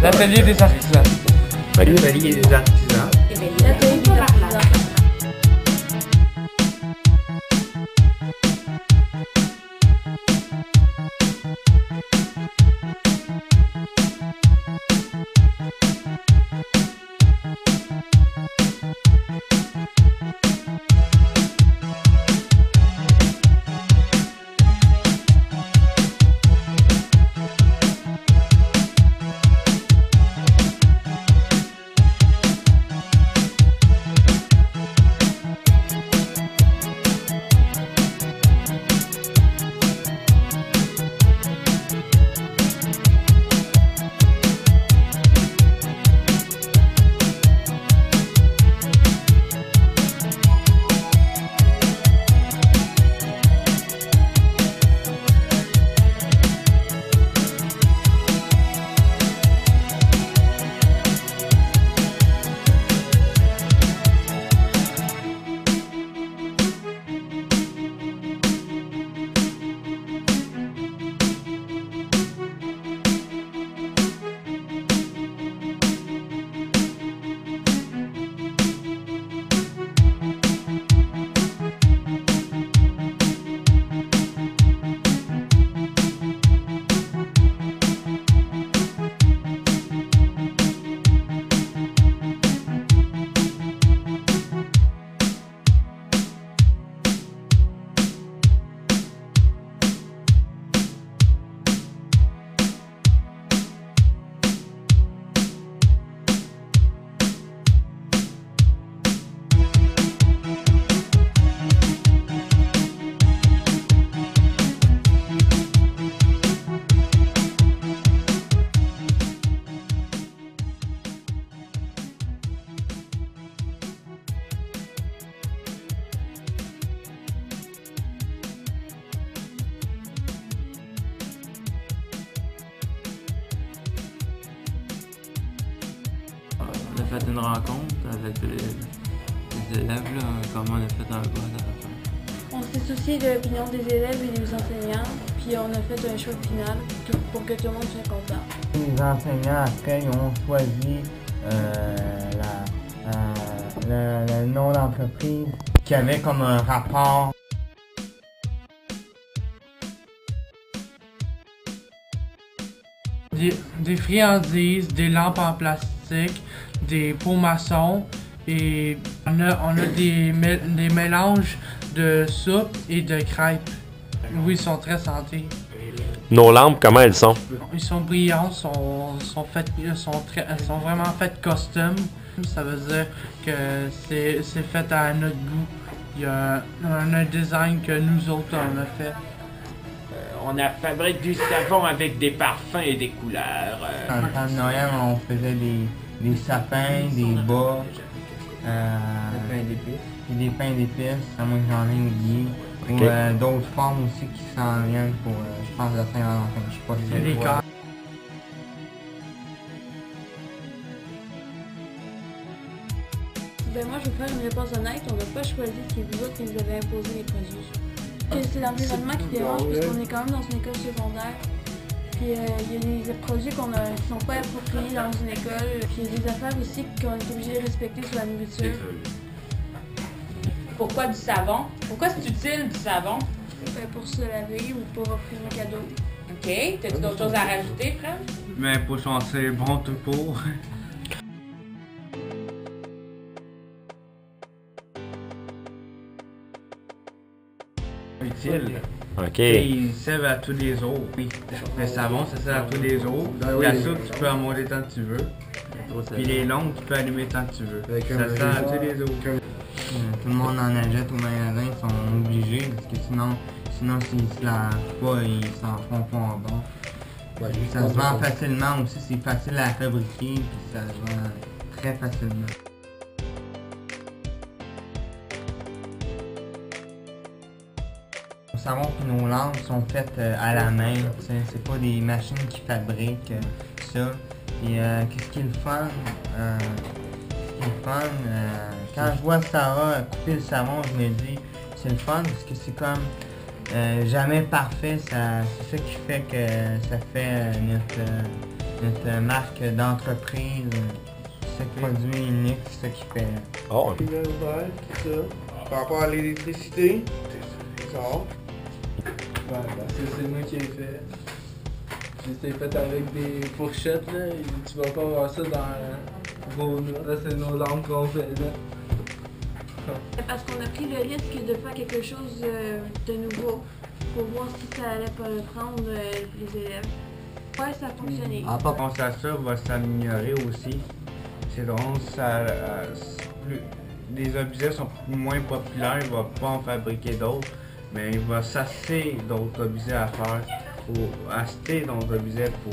L'atelier des artisans. L'atelier des artisans. L'atelier des artisans. On a fait une rencontre avec les élèves, là, comment on a fait un vote à la fin. On s'est soucié de l'opinion des élèves et des enseignants, puis on a fait un choix final pour que tout le monde soit content. Les enseignants, après, ils ont choisi le nom d'entreprise qui avait comme un rapport. Des friandises, des lampes en plastique, des pots maçons et on a des mélanges de soupe et de crêpes. Oui, ils sont très santé. Nos lampes, comment elles sont? Ils sont brillants, sont vraiment faites custom. Ça veut dire que c'est fait à notre goût. Il y a un design que nous autres on a fait. On a fabriqué du savon avec des parfums et des couleurs. En temps de Noël, on faisait des sapins, des bas, des pains d'épices, à moins que j'en ai oublié. Okay. Ou d'autres formes aussi qui s'en viennent pour, je pense, la Saint-Valentin. Je sais pas si Il y a des cartes. Ben moi, je vais faire une réponse honnête. On n'a pas choisi, c'est vous autres qui nous avez imposé les produits. C'est l'environnement qui dérange parce qu'on est quand même dans une école secondaire. Puis il y a des produits qui sont pas appropriés dans une école. Puis il y a des affaires aussi qu'on est obligé de respecter sur la nourriture. Pourquoi du savon? Pourquoi c'est utile du savon? Pour se laver ou pour offrir un cadeau. OK. T'as-tu d'autres choses à rajouter, Fred? Mais pour sentir bon tout pour. Utile. OK. Ils servent à tous les jours. Le savon, ça sert à tous les jours. La soupe, tu peux en monter tant que tu veux. Puis les longues, tu peux allumer tant que tu veux. Ça sert à tous les jours. Tout le monde en achète au magasin, ils sont obligés parce que sinon s'ils se lavent pas, ils s'en font pas bon. Ça se vend facilement aussi, c'est facile à fabriquer puis ça se vend très facilement. Le savon et nos lampes sont faites à la main, c'est pas des machines qui fabriquent. ça. Puis qu'est-ce qui est le fun? Quand je vois Sarah couper le savon, je me dis c'est le fun parce que c'est comme jamais parfait. C'est ça qui fait que ça fait notre marque d'entreprise. Ce produit unique, c'est ça qui fait. Oh, Tout ça. Par rapport à l'électricité, c'est ça. C'est moi qui ai fait. J'ai fait avec des fourchettes là, et tu vas pas voir ça dans vos là, c'est nos lampes qu'on fait là. Parce qu'on a pris le risque de faire quelque chose de nouveau pour voir si ça allait pas le prendre les élèves. Ouais, ça a fonctionné. En pense à ça, va s'améliorer aussi. C'est drôle, les objets sont moins populaires, il va pas en fabriquer d'autres, mais il va s'acheter d'autres objets à faire, pour acheter d'autres objets pour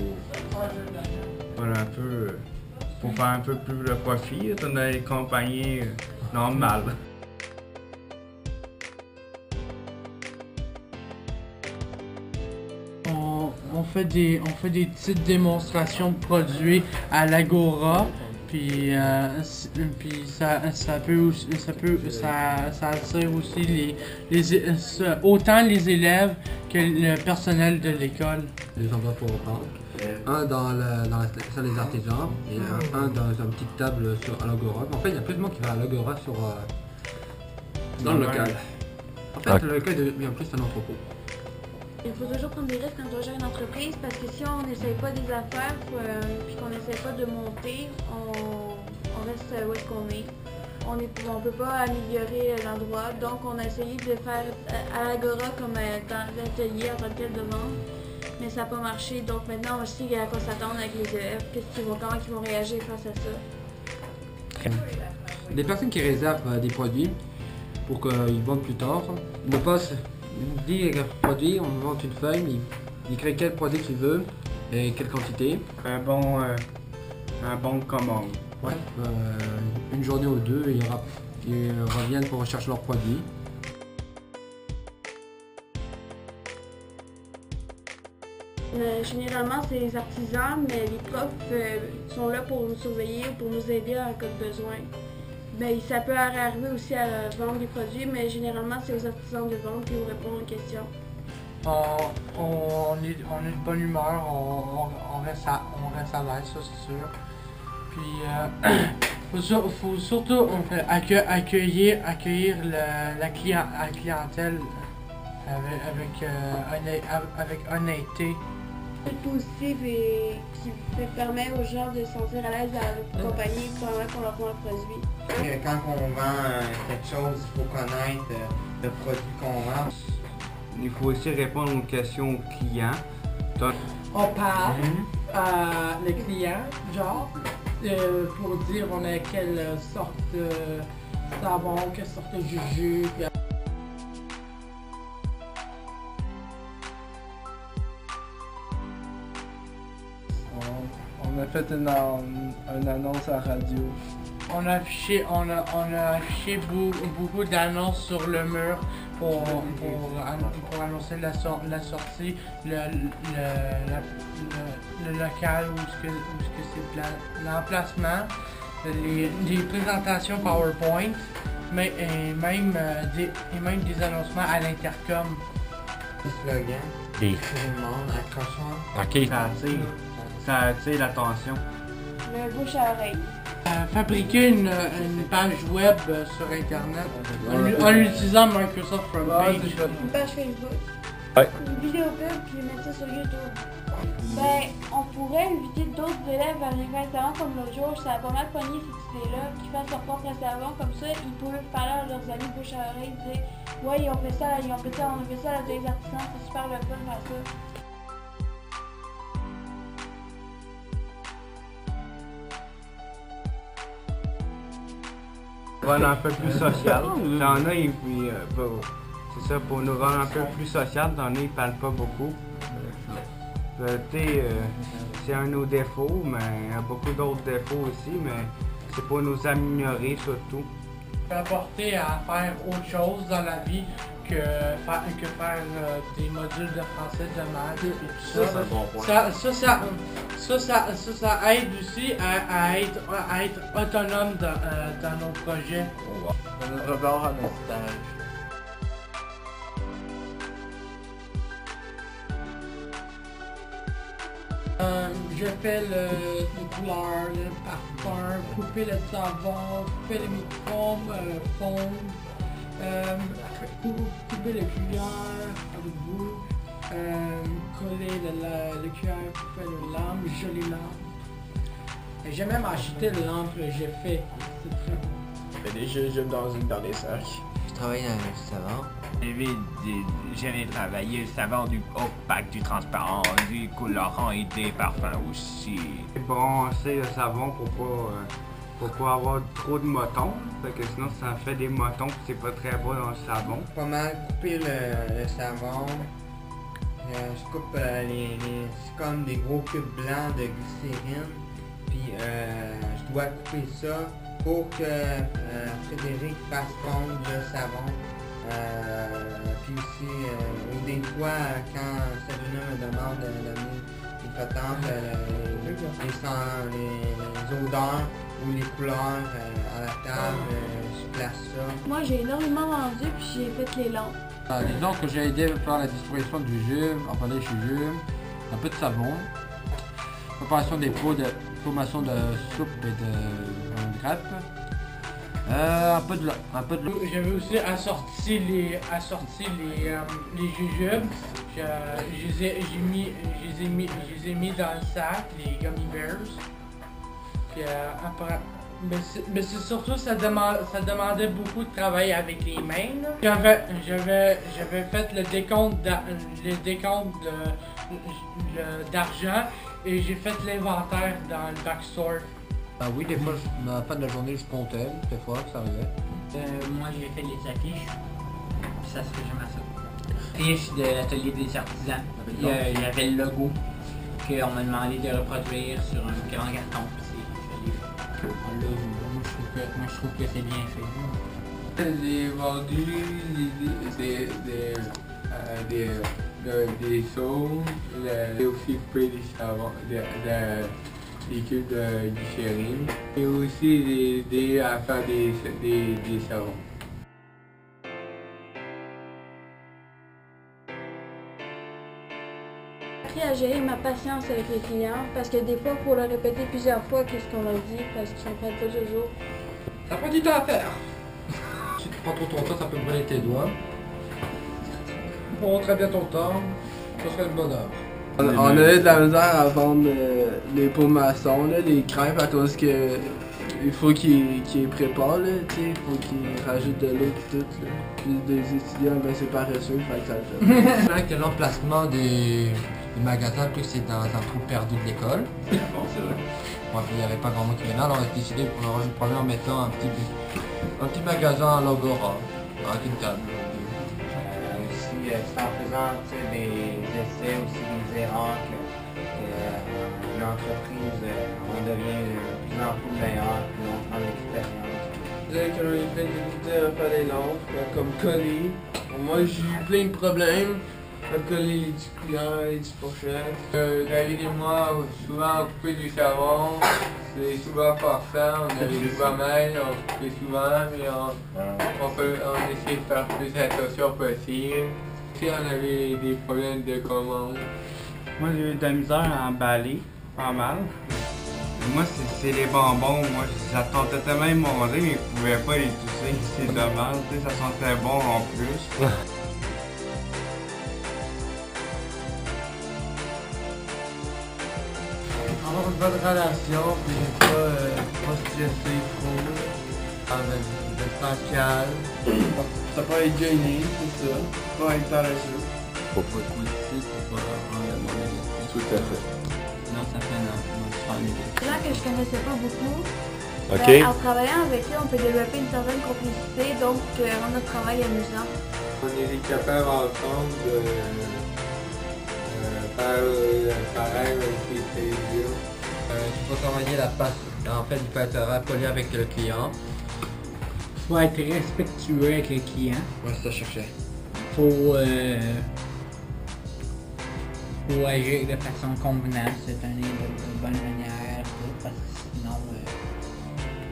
faire un peu plus de profit dans les compagnies normales. On fait des petites démonstrations de produits à l'Agora, puis ça attire aussi autant les élèves que le personnel de l'école. Des endroits pour reprendre. Un dans la salle des artisans et un dans une petite table à l'Agora. En fait, il y a plus de monde qui va à l'Agora dans le local. En fait, le local devient plus un entrepôt. Il faut toujours prendre des risques quand on gère une entreprise parce que si on n'essaye pas des affaires puis qu'on n'essaye pas de monter, on reste où est-ce qu'on est. On ne peut pas améliorer l'endroit, donc on a essayé de faire à l'Agora comme dans l'atelier en tant que tel de vente, mais ça n'a pas marché. Donc maintenant on sait à quoi s'attendre avec les élèves, comment ils vont réagir face à ça. Des personnes qui réservent des produits pour qu'ils vendent plus tard, ne pas dire produit, on me vend une feuille, il crée quel produit qu'il veut et quelle quantité. Un bon de commande. Ouais, une journée ou deux, ils reviennent pour rechercher leurs produits. Généralement, c'est les artisans, mais les profs sont là pour nous surveiller, pour nous aider en cas de besoin. Ben, ça peut arriver aussi à vendre des produits, mais généralement, c'est aux artisans de vendre qui nous répondent aux questions. On est de bonne humeur, on reste à l'aise, ça c'est sûr. Puis, faut surtout accueillir la clientèle avec honnêteté. Positif et qui permet aux gens de se sentir à l'aise à la compagnie pendant qu'on leur vend le produit. Quand on vend quelque chose, il faut connaître le produit qu'on vend. Il faut aussi répondre aux questions aux clients. On parle à les clients, genre, pour dire on a quelle sorte de savon, quelle sorte de jus. On a fait une annonce à la radio. On a affiché beaucoup d'annonces sur le mur pour annoncer la sortie, le local où c'est l'emplacement, les présentations PowerPoint, et même des annoncements à l'intercom. Le slogan, Et- tout le monde accrochant. OK. Ça attire l'attention. Le bouche à oreille. Fabriquer une page web sur internet en utilisant Microsoft Frontpage. Une page Facebook. Ouais. Une vidéo pub puis mettre ça sur YouTube. Ben, on pourrait inviter d'autres élèves à venir faire le savon comme l'autre jour. Ça a pas mal pogné cette idée-là, qui fassent leur propre savon comme ça. Ils peuvent parler à leurs amis bouche à oreille, dire ouais, on a fait ça à l'atelier des artisans, c'est super le fun faire ça. Rendre un peu plus social. T'en as, c'est ça, pour nous rendre un peu plus social, t'en as, ils parlent pas beaucoup. C'est un de nos défauts, mais il y a beaucoup d'autres défauts aussi, mais c'est pour nous améliorer surtout. apporter à faire autre chose dans la vie que faire des modules de français, de maths et tout ça. Ça aide aussi à être autonome dans nos projets. On repart à notre stage. Je fais les couleurs, le parfum, couper le savon, couper les microbes, fondre, couper les cuillères avec vous, coller le cuillère, couper le lampe, jolie lampe. Et j'ai même acheté le lampe que j'ai fait. C'est très bon. Je fais des jujubes dans les sacs. Je travaille dans le savon. J'avais travaillé le savon du opaque, du transparent, du colorant et des parfums aussi. Brasser le savon pour pas avoir trop de motons, parce que sinon ça fait des motons et c'est pas très bon dans le savon. Pas mal couper le savon. Je coupe c'est comme des gros cubes blancs de glycérine. Puis je dois couper ça pour que Frédéric fasse fondre le savon. Puis aussi, des fois, quand Sabrina me demande d'amener les patentes, les odeurs ou les couleurs à la table, je place ça. Moi, j'ai énormément vendu puis j'ai fait les lampes. Disons que j'ai aidé à faire la distribution du jus, enfin des jus, un peu de savon, préparation des pots de formation de soupe et de crêpes. Un peu de l'eau. J'avais aussi assorti les jujubes. Je les ai mis dans le sac, les gummy bears. Puis après, mais c'est surtout ça demandait beaucoup de travail avec les mains. J'avais fait le décompte d'argent et j'ai fait l'inventaire dans le backstore. Oui, des fois, à la fin de la journée, je comptais, des fois, ça arrivait. Moi, j'ai fait les affiches, puis ça se fait jamais ça. Affiches de l'atelier des artisans. Il y avait le logo qu'on m'a demandé de reproduire sur un grand carton. Moi, je trouve que c'est bien fait. J'ai vendu des sauces, j'ai aussi coupé des savons, des cubes de glycérine et aussi des à faire des savons. J'ai appris à gérer ma patience avec les clients parce que des fois, il faut leur répéter plusieurs fois qu'est-ce qu'on leur dit parce qu'ils ne comprennent pas toujours. Ça prend du temps à faire. Si tu prends trop ton temps, ça peut brûler tes doigts. Prends très bien ton temps, ce serait le bonheur. On a eu de la misère à vendre les pots maçons, là, les crêpes à cause que il faut qu'ils préparent, il faut qu'ils rajoutent de l'eau et tout. Là. Puis des étudiants, ben c'est paresseux, fait que ça le fait. C'est vrai que l'emplacement des magasins, plus c'est dans un trou perdu de l'école. Bon, c'est vrai. Ouais, puis il n'y avait pas grand monde qui venait là, alors on a décidé qu'on aurait une première en mettant un petit magasin à l'Agora, avec une table. Aussi, en faisant des essais, aussi des erreurs que l'entreprise, on devient de plus en plus meilleur, puis on prend l'expérience. J'ai quand même fait des difficultés à faire des lampes, comme coller. Moi, j'ai eu plein de problèmes à coller les petits cuillères, les petites fourchettes. David et moi, souvent, on coupait du savon. C'est souvent parfait, on avait des mamelles, on coupait souvent, mais on essayait de faire plus attention possible. Si on avait des problèmes de commande. Moi, j'ai eu de la misère à emballer, pas mal. Moi, c'est les bonbons. Moi, ça tentait tellement de manger, mais je pouvais pas les tousser. C'est dommage, ça sentait bon en plus. Avoir une bonne relation, puis pas stresser trop. Avec Pascal. Ça peut être gêné, c'est ça. Pas être paresseux. Faut pas trop difficile, faut pas rendre le monde négatif. Tout à fait. Sinon, ça fait un super négatif. C'est là que je connaissais pas beaucoup. OK. En travaillant avec eux, on peut développer une certaine complicité, donc rendre notre travail amusant. On est capables ensemble de faire pareil avec les télévisions. Il faut travailler la passe. En fait, il faut être rappelé avec le client. faut être respectueux avec les clients. Ouais, c'est ça que je cherchais. Faut agir de façon convenable, se tenir de bonne manière, parce que sinon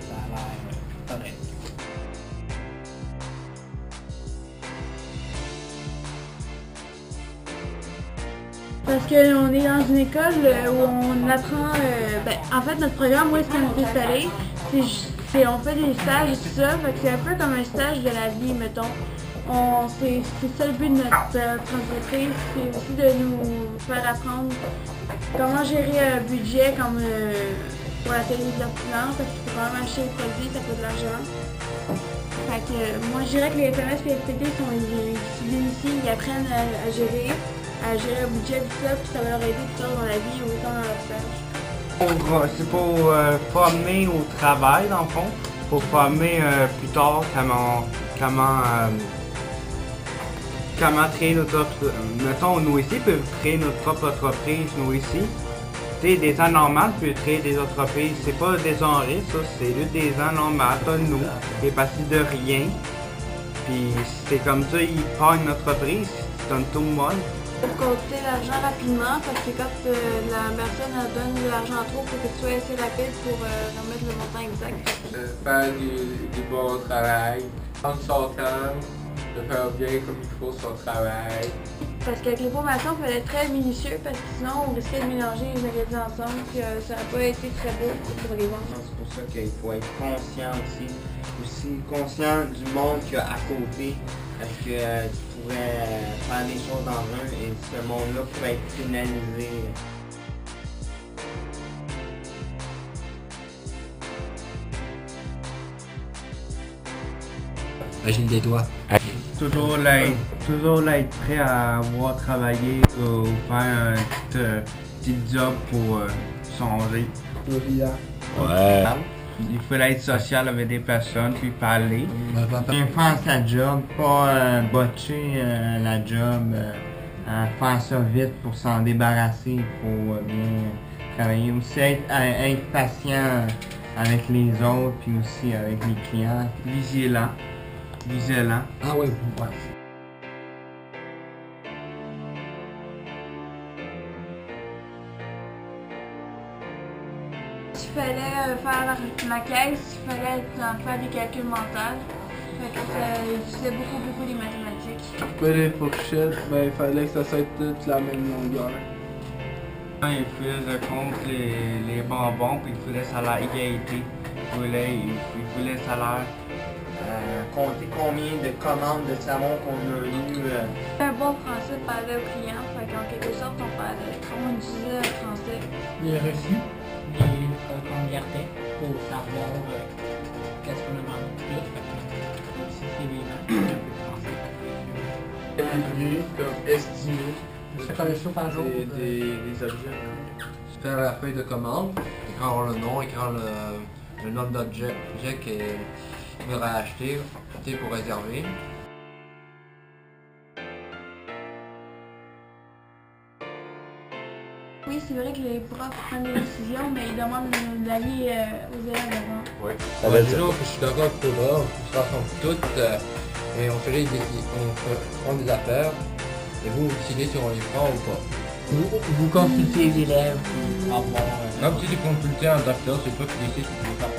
ça a l'air correct. Parce qu'on est dans une école où on apprend, en fait notre programme, où est-ce qu'on est installé, on fait des stages et tout ça, fait que c'est un peu comme un stage de la vie, mettons. C'est ça le but de notre entreprise, c'est aussi de nous faire apprendre comment gérer un budget comme pour l'atelier de l'artisan, parce qu'il faut quand même acheter les produits, ça coûte de l'argent. Fait que moi je dirais que les FMS et les FTT ils viennent ici, ils apprennent à gérer un budget tout ça, puis ça va leur aider plus tard dans la vie ou autant dans leur stage. C'est pour former au travail dans le fond, pour former plus tard comment créer notre mettons, nous ici peuvent créer notre propre entreprise, nous ici. Tu sais, des gens normaux peuvent créer des entreprises, c'est pas des gens riches, ça, c'est juste des gens normaux, comme nous, qui est parti de rien. Puis c'est comme ça, ils prennent une entreprise, c'est comme tout le monde. Pour compter l'argent rapidement, parce que quand la personne donne de l'argent trop, il faut que tu sois assez rapide pour remettre le montant exact. Faire du bon travail, prendre son temps, de faire bien comme il faut son travail. Parce qu'avec les formations, il fallait être très minutieux, parce que sinon on risquait de mélanger les ingrédients ensemble, puis ça n'a pas été très beau pour les vendre. C'est pour ça qu'il faut être conscient aussi conscient du monde qu'il y a à côté, parce que tu pourrais faire des choses dans un et ce monde-là pourrait être pénalisé. Imagine des doigts. Toujours être prêt à avoir travaillé ou faire un petit job pour changer. Ouais. Il faut être social avec des personnes, puis parler. Bien faire sa job, pas botcher la job, faire ça vite pour s'en débarrasser, il faut bien travailler. Aussi être patient avec les autres, puis aussi avec les clients. Vigilant. Ah ouais, ouais. Il fallait faire la caisse, il fallait faire des calculs mentaux. Fait que ça utilisait beaucoup les mathématiques. Pour les fourchettes, il fallait que ça soit toute la même longueur. Quand il faisait compte les bonbons, puis il faisait salaire égalité. Il voulait salaire. Compter combien de commandes de savon qu'on a eu. Un bon français parlait aux clients, fait qu'en quelque sorte on disait français. Les reçus, qu'on gardait pour savoir qu'est-ce qu'on a demandé de plus, fait que aussi c'est des noms un peu français. Évaluer, comme estimer. C'est un show par jour. Des objets. Faire la feuille de commande, écrire le nom, écrire le nom d'objet qu'on aura acheté pour réserver. Oui, c'est vrai que les profs prennent des décisions, mais ils demandent l'avis aux élèves avant. Oui. Disons que je suis d'accord avec Cobra, on se rassemble toutes et on prend des affaires et vous décidez si on les prend ou pas. Vous consultez les élèves pour avoir... Non, si tu consultes un docteur, c'est toi qui décides si tu les prends.